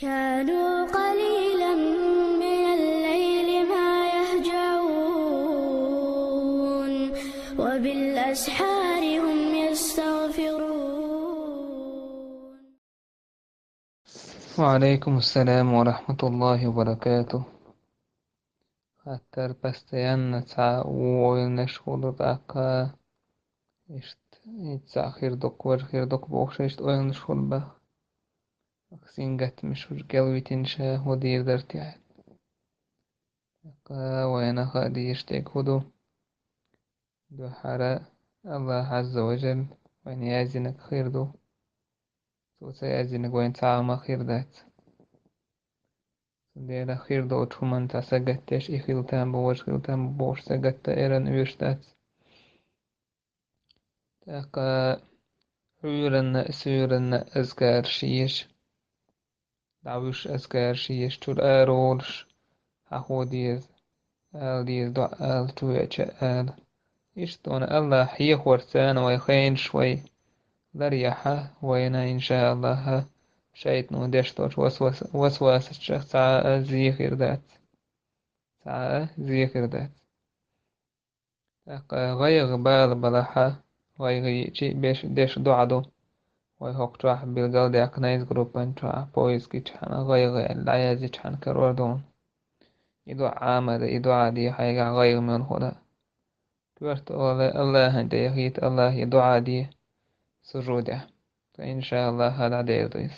كانوا قليلا من الليل ما يهجعون وبالأسحار هم يستغفرون. وعليكم السلام ورحمة الله وبركاته. Hattar pastayan sa oynaş oluraka işte ahirdok var ahirdok boğuşa işte oynaş olba aksin gatmış gelvitin şa hodir dertiyat وأنا خادي يشتاق هدو دو حرا الله عز وجل وين يازنك خير دو سيازنك وين تعمى خير دات دير خير دو تشومان تا سجتش إخيلتان بوش سجت إيران ويشتات تاقا سيرن أزكار شيش دعوش أزكار شيش تور أرولش هاخو ديز آل ديز دو آل تويتش آل إشتون الله حي خورسان ويخين شوي لريحة وينا إن شاء الله شيطنو دشتوش وسواس الشخص ساعة زيخر دات ساعة زيخر دات تاقا غيغ بال بلحة ويغي جي بيش ديش دعدو ويهوك بالقلد أقنايز جروبان بويز كيتشان غيغ العيازي تشان كروردون إدو عامد إدو عادي حاجة غيغ من خدا توارت الله هنده يغيت الله يدو عادي سجوده فإن شاء الله هذا دير